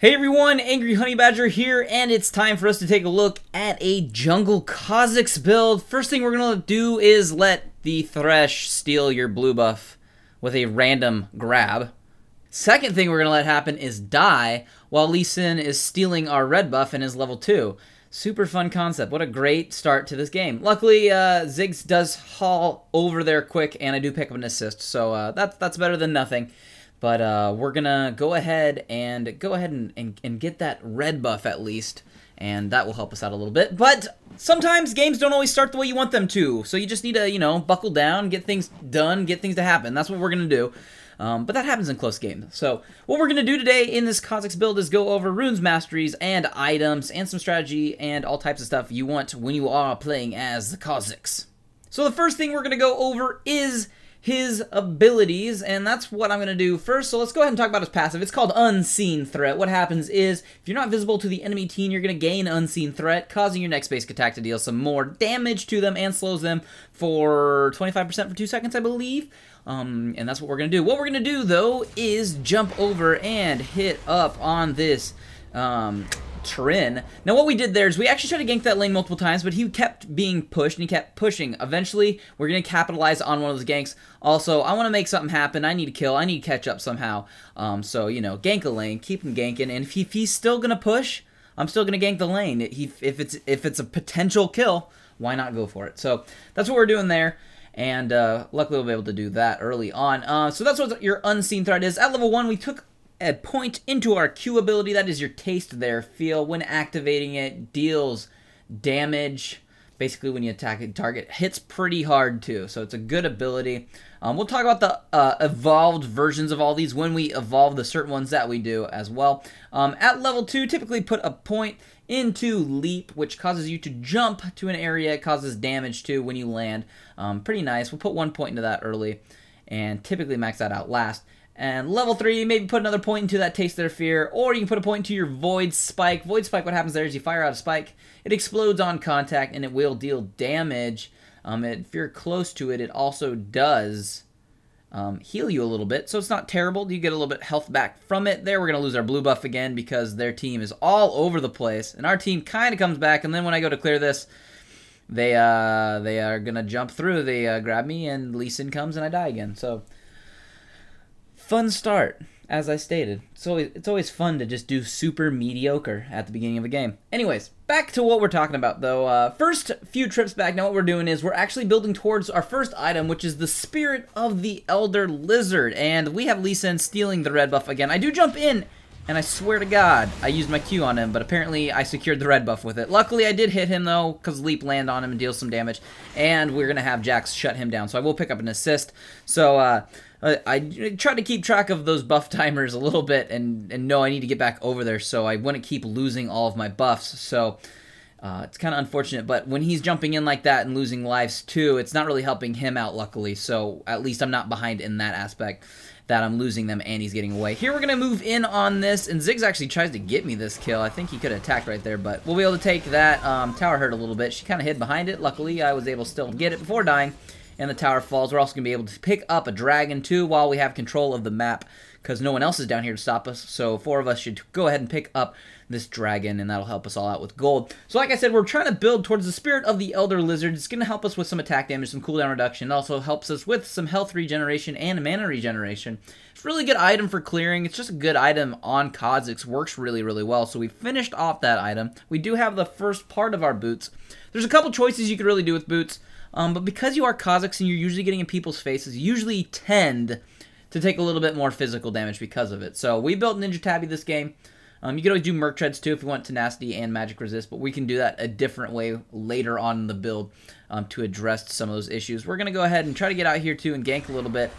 Hey everyone, AngryHoneyBadger here, and it's time for us to take a look at a jungle Kha'Zix build. First thing we're going to do is let the Thresh steal your blue buff with a random grab. Second thing we're going to let happen is die while Lee Sin is stealing our red buff and is level 2. Super fun concept. What a great start to this game. Luckily, Ziggs does haul over there quick, and I do pick up an assist, so that's better than nothing. But we're gonna go ahead and get that red buff at least, and that will help us out a little bit. But sometimes games don't always start the way you want them to, so you just need to, you know, buckle down, get things done, get things to happen. That's what we're gonna do. But that happens in close games. So what we're gonna do today in this Kha'Zix build is go over runes masteries and items and some strategy and all types of stuff you want when you are playing as the Kha'Zix. So the first thing we're gonna go over is his abilities, and that's what I'm going to do first. So let's go ahead and talk about his passive. It's called Unseen Threat. What happens is, if you're not visible to the enemy team, you're going to gain Unseen Threat, causing your next basic attack to deal some more damage to them and slows them for 25% for 2 seconds, I believe. And that's what we're going to do. What we're going to do, though, is jump over and hit up on this Trin. Now what we did there is we actually tried to gank that lane multiple times, but he kept being pushed and he kept pushing. Eventually, we're going to capitalize on one of those ganks. Also, I want to make something happen. I need to kill. I need to catch up somehow. So, you know, gank a lane, keep him ganking, and if he's still going to push, I'm still going to gank the lane. If it's a potential kill, why not go for it? So that's what we're doing there. And luckily we'll be able to do that early on. So that's what your Unseen Threat is. At level 1, we took a point into our Q ability. That is your taste there. Feel when activating it, deals damage. Basically, when you attack a target, hits pretty hard too. So it's a good ability. We'll talk about the evolved versions of all these when we evolve the certain ones that we do as well. At level 2, typically put a point into Leap, which causes you to jump to an area. It causes damage too when you land. Pretty nice. We'll put 1 point into that early, and typically max that out last. And level 3, maybe put another point into that Taste Their Fear, or you can put a point into your Void Spike. Void Spike, what happens there is you fire out a spike, it explodes on contact, and it will deal damage. If you're close to it, it also does heal you a little bit, so it's not terrible. You get a little bit health back from it. There, we're going to lose our blue buff again because their team is all over the place, and our team kind of comes back, and then when I go to clear this, they are going to jump through. They grab me, and Lee Sin comes, and I die again, so fun start, as I stated. So it's always fun to just do super mediocre at the beginning of a game. Anyways, back to what we're talking about, though. First few trips back, now what we're doing is we're actually building towards our first item, which is the Spirit of the Elder Lizard. And we have Lee Sin stealing the red buff again. I do jump in, and I swear to God, I used my Q on him, but apparently I secured the red buff with it. Luckily, I did hit him, though, because Leap land on him and deals some damage. And we're going to have Jax shut him down, so I will pick up an assist. So, I try to keep track of those buff timers a little bit and know I need to get back over there so I wouldn't keep losing all of my buffs. So it's kind of unfortunate, but when he's jumping in like that and losing lives too, it's not really helping him out, luckily. So at least I'm not behind in that aspect that I'm losing them and he's getting away. Here we're going to move in on this, and Ziggs actually tries to get me this kill. I think he could have attacked right there, but we'll be able to take that. Tower hurt a little bit. She kind of hid behind it. Luckily, I was able to still get it before dying. And the tower falls. We're also going to be able to pick up a dragon too while we have control of the map, because no one else is down here to stop us. So 4 of us should go ahead and pick up this dragon, and that'll help us all out with gold. So like I said, we're trying to build towards the Spirit of the Elder Lizard. It's going to help us with some attack damage, some cooldown reduction. It also helps us with some health regeneration and mana regeneration. It's a really good item for clearing. It's just a good item on Kha'Zix. Works really, really well. So we finished off that item. We do have the first part of our boots. There's a couple choices you could really do with boots. But because you are Kha'Zix and you're usually getting in people's faces, you usually tend to take a little bit more physical damage because of it. So we built Ninja Tabi this game. You can always do Merc treads too if you want tenacity and magic resist, but we can do that a different way later on in the build to address some of those issues. We're going to go ahead and try to get out here too and gank a little bit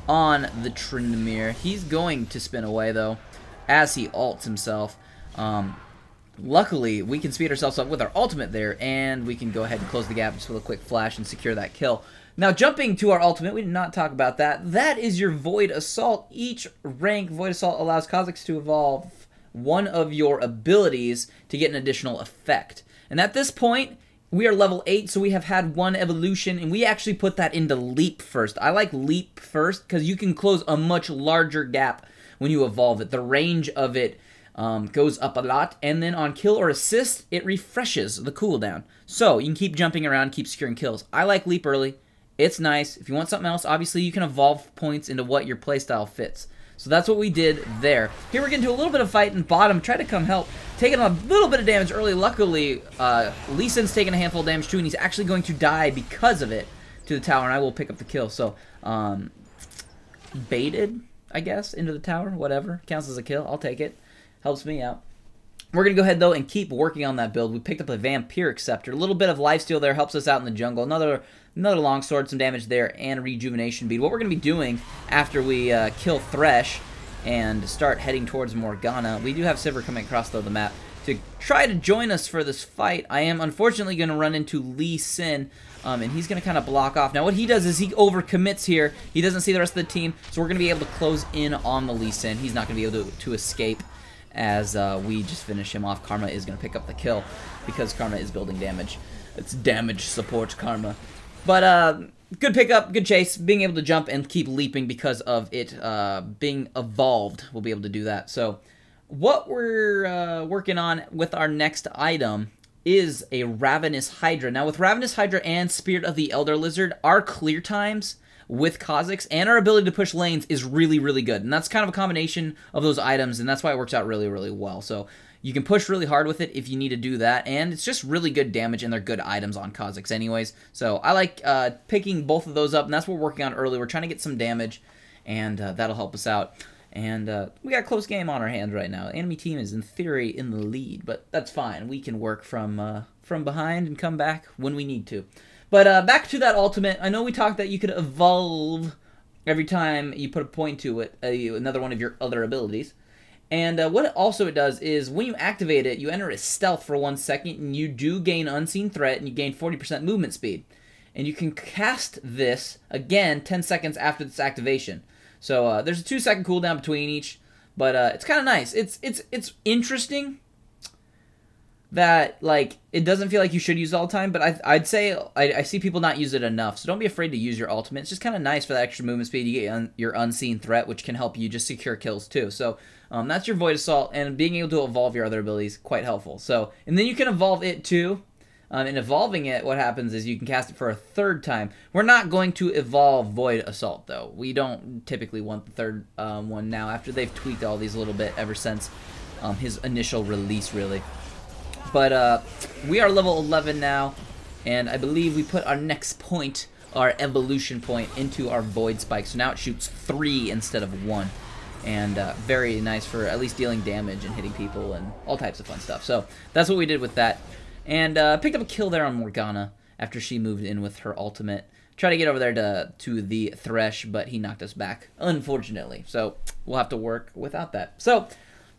on the Tryndamere. He's going to spin away though as he ults himself. Luckily, we can speed ourselves up with our ultimate there, and we can go ahead and close the gap just with a quick flash and secure that kill. Now, jumping to our ultimate, we did not talk about that. That is your Void Assault. Each rank Void Assault allows Kha'Zix to evolve one of your abilities to get an additional effect. And at this point, we are level 8, so we have had one evolution, and we actually put that into Leap first. I like Leap first because you can close a much larger gap when you evolve it. The range of it goes up a lot, and then on kill or assist, it refreshes the cooldown. So you can keep jumping around, keep securing kills. I like leap early. It's nice. If you want something else, obviously you can evolve points into what your playstyle fits. So that's what we did there. Here we're getting to a little bit of fight in bottom. Try to come help. Taking a little bit of damage early. Luckily, Lee Sin's taking a handful of damage too, and he's actually going to die because of it to the tower, and I will pick up the kill. So, baited, I guess, into the tower. Whatever. Counts as a kill. I'll take it. Helps me out. We're going to go ahead, though, and keep working on that build. We picked up a Vampiric Scepter. A little bit of lifesteal there helps us out in the jungle. Another longsword, some damage there, and a rejuvenation bead. What we're going to be doing after we kill Thresh and start heading towards Morgana, we do have Sivir coming across, though, the map to try to join us for this fight. I am, unfortunately, going to run into Lee Sin, and he's going to kind of block off. Now, what he does is he overcommits here. He doesn't see the rest of the team, so we're going to be able to close in on the Lee Sin. He's not going to be able to escape as we just finish him off. Karma is going to pick up the kill because Karma is building damage. It's damage support Karma. But good pickup, good chase, being able to jump and keep leaping because of it being evolved. We'll be able to do that. So what we're working on with our next item is a Ravenous Hydra. Now with Ravenous Hydra and Spirit of the Elder Lizard, our clear times with Kha'Zix and our ability to push lanes is really, really good. And that's kind of a combination of those items, and that's why it works out really, really well. So you can push really hard with it if you need to do that, and it's just really good damage, and they're good items on Kha'Zix anyways. So I like picking both of those up, and that's what we're working on early. We're trying to get some damage, and that'll help us out. And we got a close game on our hands right now. The enemy team is, in theory, in the lead, but that's fine. We can work from behind and come back when we need to. But back to that ultimate. I know we talked that you could evolve every time you put a point to it, another one of your other abilities. And what it does is when you activate it, you enter a stealth for 1 second, and you do gain Unseen Threat, and you gain 40% movement speed. And you can cast this, again, 10 seconds after this activation. So there's a 2-second cooldown between each, but it's kind of nice. It's interesting that, like, it doesn't feel like you should use it all the time, but I'd say I see people not use it enough, so don't be afraid to use your ultimate. It's just kind of nice for that extra movement speed. You get your Unseen Threat, which can help you just secure kills too. So that's your Void Assault, and being able to evolve your other abilities, quite helpful. So, and then you can evolve it too. In evolving it, what happens is you can cast it for a 3rd time. We're not going to evolve Void Assault, though. We don't typically want the 3rd one now, after they've tweaked all these a little bit ever since his initial release, really. But we are level 11 now, and I believe we put our next point, our evolution point, into our Void Spike. So now it shoots 3 instead of 1. And very nice for at least dealing damage and hitting people and all types of fun stuff. So that's what we did with that. And picked up a kill there on Morgana after she moved in with her ultimate. Tried to get over there to the Thresh, but he knocked us back, unfortunately. So we'll have to work without that. So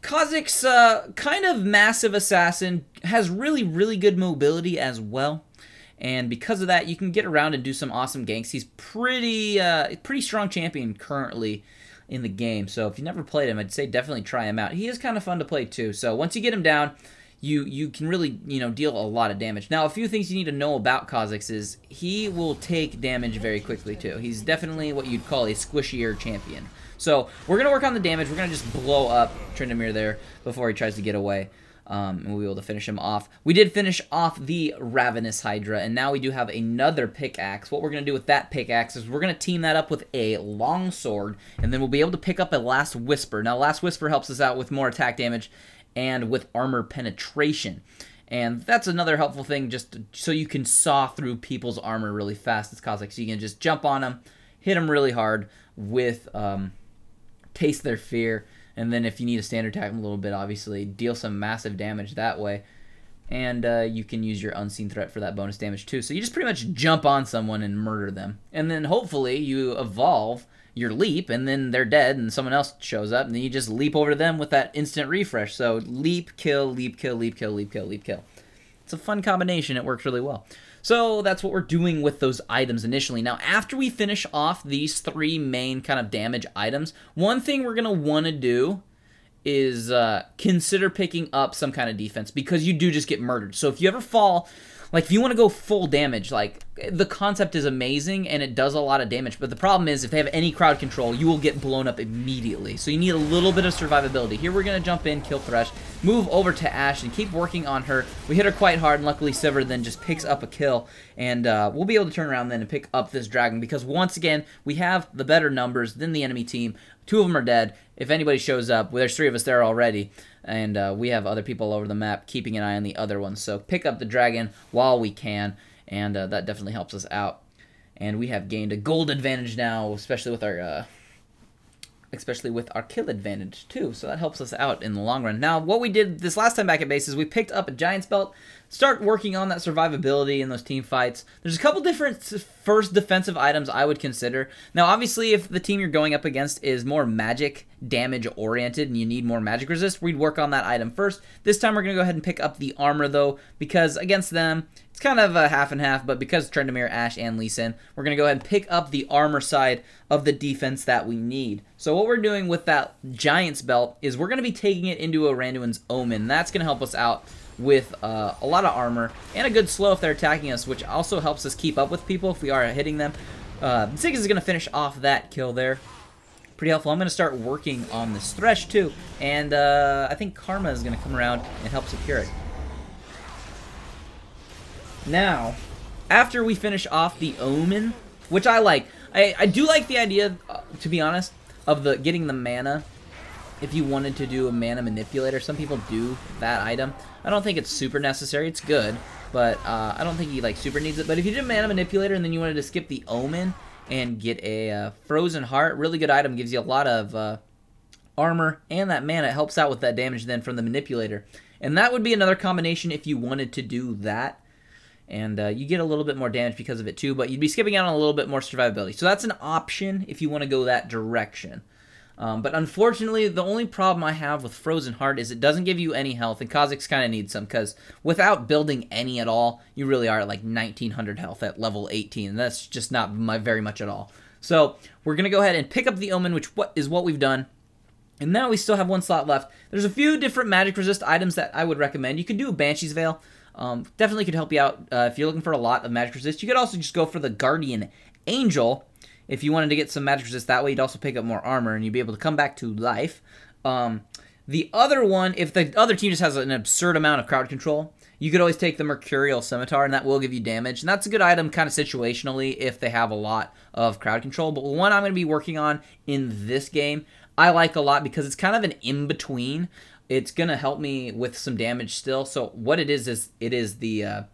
Kha'Zix, kind of massive assassin, has really, really good mobility as well. And because of that, you can get around and do some awesome ganks. He's pretty strong champion currently in the game. So if you never played him, I'd say definitely try him out. He is kind of fun to play too. So once you get him down, you can really, deal a lot of damage. Now, a few things you need to know about Kha'Zix is he will take damage very quickly too. He's definitely what you'd call a squishier champion. So we're going to work on the damage. We're going to just blow up Tryndamere there before he tries to get away. And we'll be able to finish him off. We did finish off the Ravenous Hydra, and now we do have another pickaxe. What we're going to do with that pickaxe is we're going to team that up with a longsword, and then we'll be able to pick up a Last Whisper. Now, Last Whisper helps us out with more attack damage and with armor penetration. And that's another helpful thing, just so you can saw through people's armor really fast. It's Kha'Zix, so you can just jump on them, hit them really hard with Taste Their Fear. And then if you need to standard attack them a little bit, obviously, deal some massive damage that way. And you can use your Unseen Threat for that bonus damage too. So you just pretty much jump on someone and murder them. And then hopefully you evolve your leap, and then they're dead, and someone else shows up, and then you just leap over to them with that instant refresh. So leap, kill, leap, kill, leap, kill, leap, kill, leap, kill. It's a fun combination. It works really well. So that's what we're doing with those items initially. Now, after we finish off these 3 main kind of damage items, one thing we're going to want to do is consider picking up some kind of defense, because you do just get murdered. So if you ever fall Like, if you want to go full damage, like, the concept is amazing, and it does a lot of damage, but the problem is, if they have any crowd control, you will get blown up immediately. So you need a little bit of survivability. Here we're going to jump in, kill Thresh, move over to Ashe, and keep working on her. We hit her quite hard, and luckily Sivir then just picks up a kill, and we'll be able to turn around then and pick up this dragon, because once again, we have the better numbers than the enemy team. 2 of them are dead. If anybody shows up, well, there's 3 of us there already, and we have other people all over the map keeping an eye on the other ones. So pick up the dragon while we can, and that definitely helps us out. And we have gained a gold advantage now, especially with our kill advantage too. So that helps us out in the long run. Now, what we did this last time back at base is we picked up a Giant's Belt, start working on that survivability in those team fights. There's a couple different first defensive items I would consider. Now, obviously, if the team you're going up against is more magic damage oriented and you need more magic resist, we'd work on that item first. This time we're going to go ahead and pick up the armor though, because against them, it's kind of a half and half, but because Tryndamere, Ashe, and Lee Sin, we're going to go ahead and pick up the armor side of the defense that we need. So what we're doing with that Giant's Belt is we're going to be taking it into a Randuin's Omen. That's going to help us out with a lot of armor and a good slow if they're attacking us, which also helps us keep up with people if we are hitting them. Ziggs is going to finish off that kill there. Pretty helpful. I'm going to start working on this Thresh too, and I think Karma is going to come around and help secure it. Now, after we finish off the Omen, which I like, I do like the idea, to be honest, of getting the mana. If you wanted to do a mana manipulator, some people do that item. I don't think it's super necessary. It's good, but I don't think he like super needs it. But if you did a mana manipulator and then you wanted to skip the Omen and get a Frozen Heart, really good item, gives you a lot of armor and that mana. It helps out with that damage then from the manipulator, and that would be another combination if you wanted to do that. And you get a little bit more damage because of it too, but you'd be skipping out on a little bit more survivability. So that's an option if you want to go that direction. But unfortunately, the only problem I have with Frozen Heart is it doesn't give you any health, and Kha'Zix kind of needs some, because without building any at all, you really are at like 1900 health at level 18, and that's just not very much at all. So we're going to go ahead and pick up the Omen, which is what we've done. And now we still have 1 slot left. There's a few different magic resist items that I would recommend. You could do a Banshee's Veil. Definitely could help you out if you're looking for a lot of magic resist. You could also just go for the Guardian Angel. If you wanted to get some magic resist that way, you'd also pick up more armor, and you'd be able to come back to life. The other one, if the other team just has an absurd amount of crowd control, you could always take the Mercurial Scimitar, and that will give you damage. And that's a good item kind of situationally if they have a lot of crowd control. But one I'm going to be working on in this game, I like a lot because it's kind of an in-between. It's going to help me with some damage still. So what it is it is the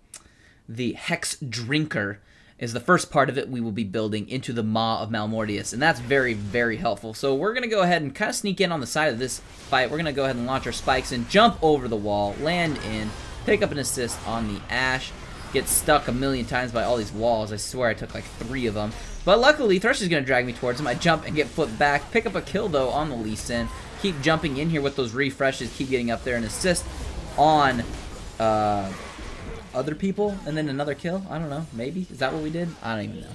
Hex Drinker is the first part of it we will be building into the Maw of Malmortius, and that's very, very helpful. So we're going to go ahead and kind of sneak in on the side of this fight. We're going to go ahead and launch our spikes and jump over the wall, land in, pick up an assist on the Ashe, get stuck a million times by all these walls. I swear I took like 3 of them. But luckily, Thresh is going to drag me towards him. I jump and get flipped back, pick up a kill though on the Lee Sin. Keep jumping in here with those refreshes, keep getting up there and assist on other people, and then another kill. I don't know, maybe? Is that what we did? I don't even know.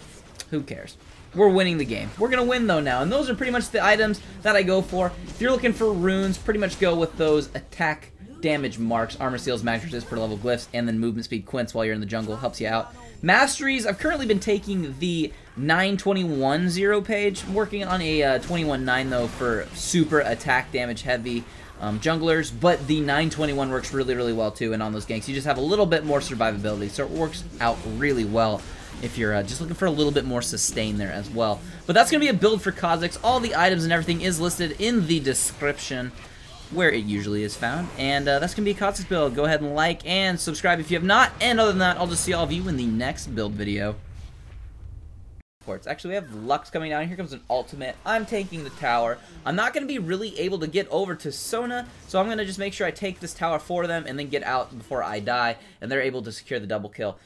Who cares? We're winning the game. We're going to win though now, and those are pretty much the items that I go for. If you're looking for runes, pretty much go with those attack damage marks, armor seals, magic resist per level glyphs, and then movement speed Quints while you're in the jungle. Helps you out. Masteries, I've currently been taking the 921-0 page. I'm working on a 21-9 though for super attack damage heavy junglers, but the 921 works really, really well too, and on those ganks you just have a little bit more survivability, so it works out really well if you're just looking for a little bit more sustain there as well. But that's going to be a build for Kha'Zix. All the items and everything is listed in the description where it usually is found, and that's going to be a Kha'Zix build. Go ahead and like and subscribe if you have not, and other than that, I'll just see all of you in the next build video. Actually, we have Lux coming down. Here comes an ultimate. I'm taking the tower. I'm not going to be really able to get over to Sona, so I'm going to just make sure I take this tower for them and then get out before I die, and they're able to secure the double kill.